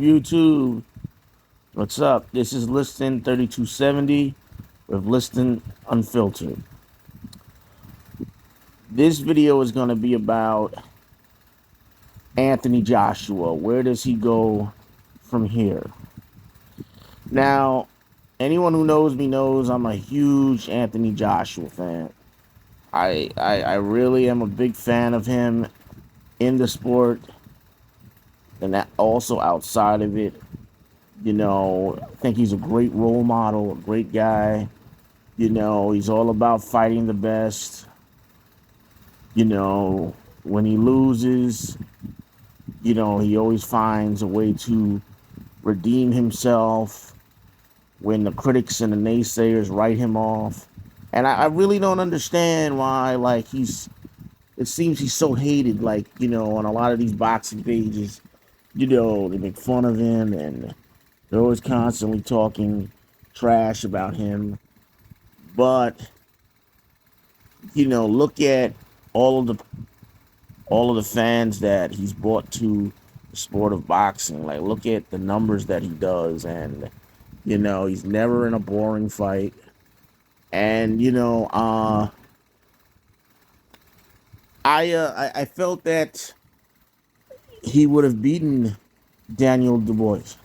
YouTube. What's up? This is Liston 3270 with Liston Unfiltered. This video is going to be about Anthony Joshua. Where does he go from here? Now, anyone who knows me knows I'm a huge Anthony Joshua fan. I really am a big fan of him in the sport and that also outside of it. I think he's a great role model, a great guy. He's all about fighting the best. When he loses, he always finds a way to redeem himself when the critics and the naysayers write him off. And I really don't understand why, it seems he's so hated, on a lot of these boxing pages, they make fun of him and they're always constantly talking trash about him. But look at all of the all of the fans that he's brought to the sport of boxing. Like, look at the numbers that he does, and he's never in a boring fight. And I felt that he would have beaten Daniel Dubois.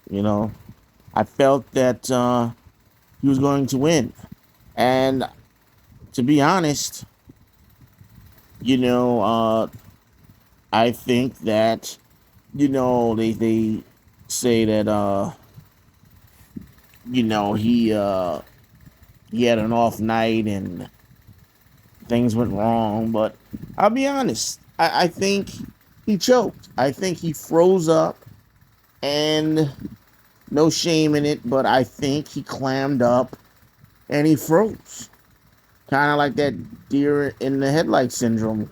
You know, I felt that he was going to win, and to be honest, you know, uh, I think that they say that you know he had an off night and things went wrong. But I'll be honest, I think he choked. I think he froze up, and no shame in it, but I think he clammed up and he froze. Kind of like that deer in the headlight syndrome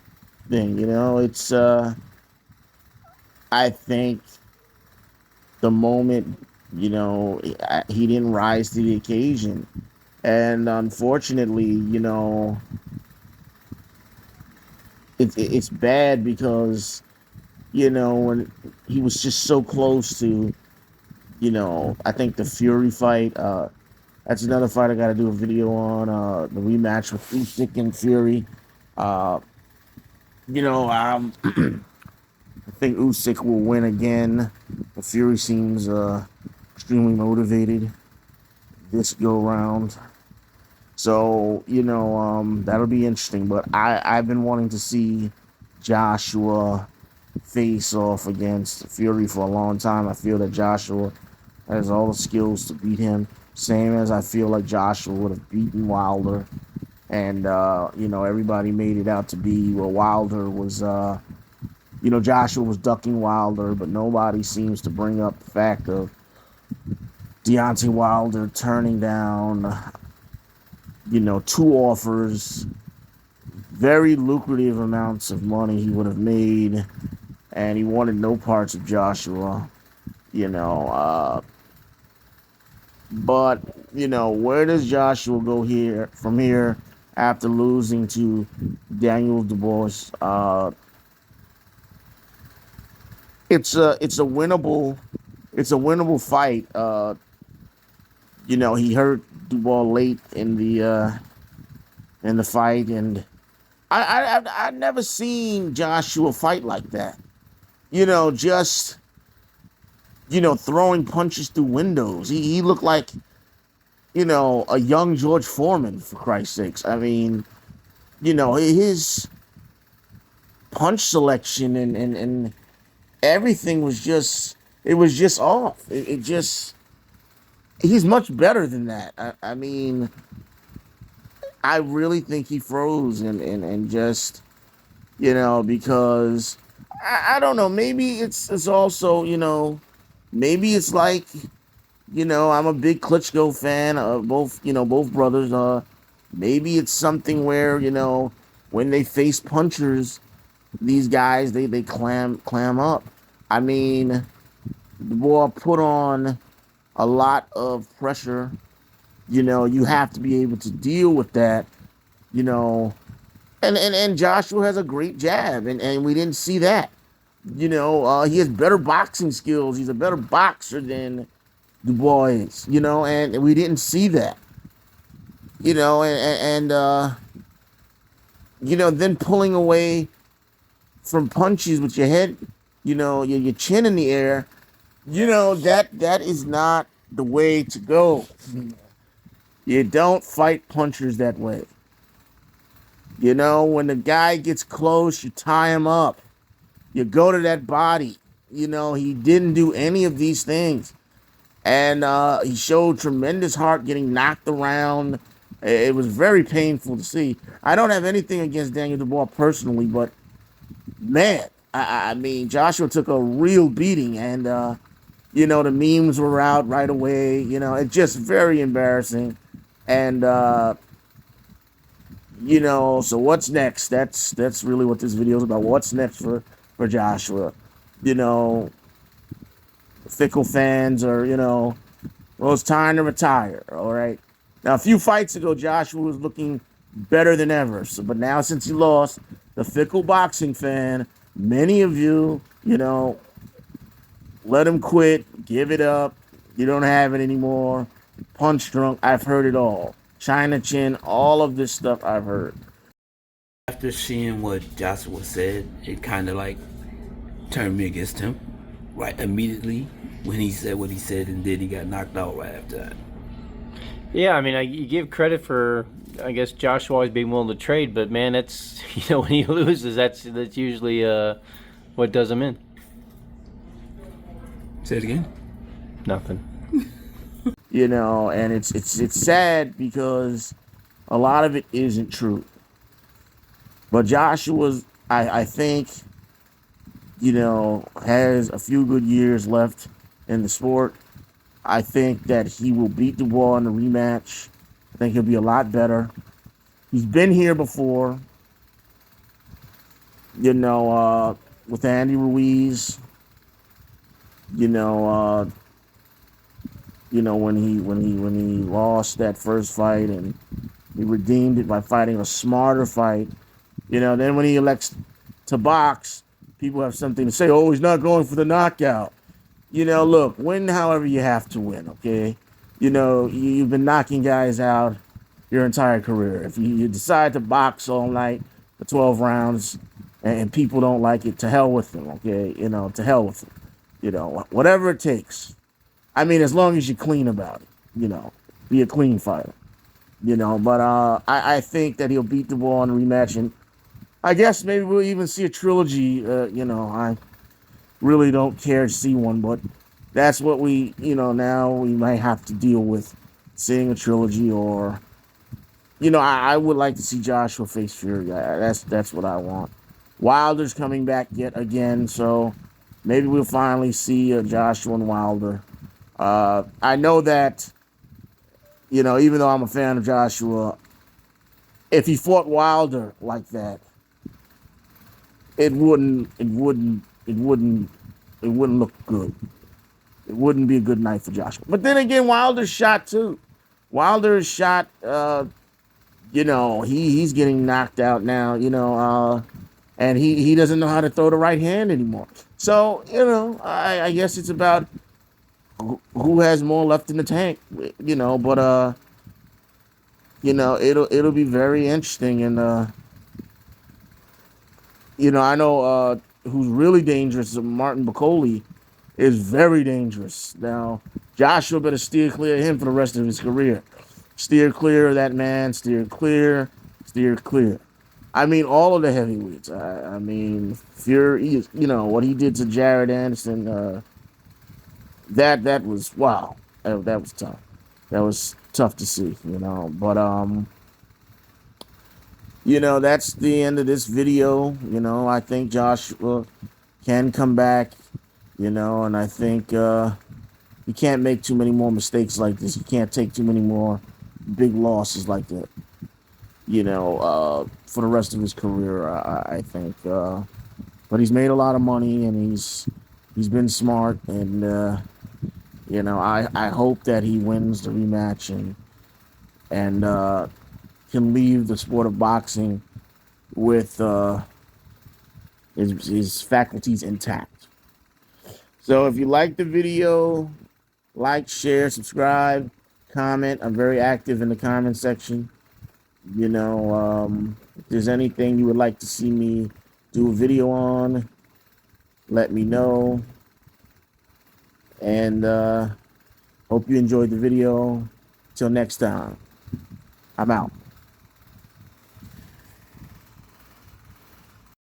thing. It's I think the moment he didn't rise to the occasion, and unfortunately, it's bad because when he was just so close to I think the Fury fight. That's another fight I got to do a video on. The rematch with Usyk and Fury. Uh, I think Usyk will win again. The Fury seems extremely motivated this go round. So that'll be interesting. But I've been wanting to see Joshua face off against Fury for a long time. I feel that Joshua has all the skills to beat him. Same as I feel like Joshua would have beaten Wilder. And, everybody made it out to be where Wilder was, Joshua was ducking Wilder, but nobody seems to bring up the fact of Deontay Wilder turning down, two offers, very lucrative amounts of money he would have made, and he wanted no parts of Joshua, you know, but where does Joshua go here from here after losing to Daniel Dubois? It's a winnable fight. He hurt Dubois late in the fight, and I've never seen Joshua fight like that. Just throwing punches through windows. He looked like a young George Foreman, for Christ's sakes. I mean, his punch selection and everything was just it was just off. It just he's much better than that. I mean, I really think he froze and just because I don't know. Maybe it's also maybe it's like I'm a big Klitschko fan of both brothers. Maybe it's something where when they face punchers, these guys they clam up. I mean, the boy put on a lot of pressure. You have to be able to deal with that. You know, and Joshua has a great jab, and we didn't see that. He has better boxing skills. He's a better boxer than Dubois is, and we didn't see that, and then pulling away from punches with your head, your chin in the air, that is not the way to go. You don't fight punchers that way. When the guy gets close, you tie him up. You go to that body. He didn't do any of these things. And he showed tremendous heart getting knocked around. It was very painful to see. I don't have anything against Daniel Dubois personally, but man, I mean, Joshua took a real beating, and the memes were out right away. It's just very embarrassing. And so what's next? That's really what this video is about. What's next for Joshua? Fickle fans are, well, it's time to retire. All right. Now, a few fights ago, Joshua was looking better than ever. But now, since he lost, the fickle boxing fan, many of you, let him quit, give it up. You don't have it anymore. Punch drunk. I've heard it all. China chin, all of this stuff I've heard. After seeing what Joshua said, it kind of like turned me against him right immediately when he said what he said, and then he got knocked out right after that. Yeah, I mean, you give credit for, I guess, Joshua always being willing to trade, but man, that's, when he loses, that's usually what does him in. Say it again. Nothing. And it's sad because a lot of it isn't true. But Joshua's, I think, has a few good years left in the sport. I think that he will beat Dubois in the rematch. I think he'll be a lot better. He's been here before, with Andy Ruiz. When he lost that first fight, and he redeemed it by fighting a smarter fight. Then when he elects to box, people have something to say. Oh, he's not going for the knockout. Look, win however you have to win, okay? You've been knocking guys out your entire career. If you decide to box all night for 12 rounds and people don't like it, to hell with them, okay? To hell with them. Whatever it takes. I mean, as long as you're clean about it, be a clean fighter. But I think that he'll beat Dubois in the rematch, and I guess maybe we'll even see a trilogy. I really don't care to see one, but that's what we, now we might have to deal with, seeing a trilogy. Or, I would like to see Joshua face Fury. That's what I want. Wilder's coming back yet again, so maybe we'll finally see Joshua and Wilder. I know that, even though I'm a fan of Joshua, if he fought Wilder like that, it wouldn't look good. It wouldn't be a good night for Joshua. But then again, Wilder's shot too. Wilder is shot. He's getting knocked out now. And he doesn't know how to throw the right hand anymore. So I guess it's about who has more left in the tank. But it'll be very interesting. And I know who's really dangerous. Martin Bacoli is very dangerous. Now, Joshua better steer clear of him for the rest of his career. Steer clear of that man. Steer clear. Steer clear. I mean, all of the heavyweights. I mean, Fury, what he did to Jared Anderson, that was, wow. That was tough. That was tough to see, But, that's the end of this video. I think Joshua can come back, and I think you can't make too many more mistakes like this. You can't take too many more big losses like that, for the rest of his career, I think. But he's made a lot of money, and he's been smart, and, I hope that he wins the rematch and can leave the sport of boxing with his faculties intact. So if you like the video, like, share, subscribe, comment. I'm very active in the comment section. You know, if there's anything you would like to see me do a video on, let me know. And hope you enjoyed the video. Till next time, I'm out.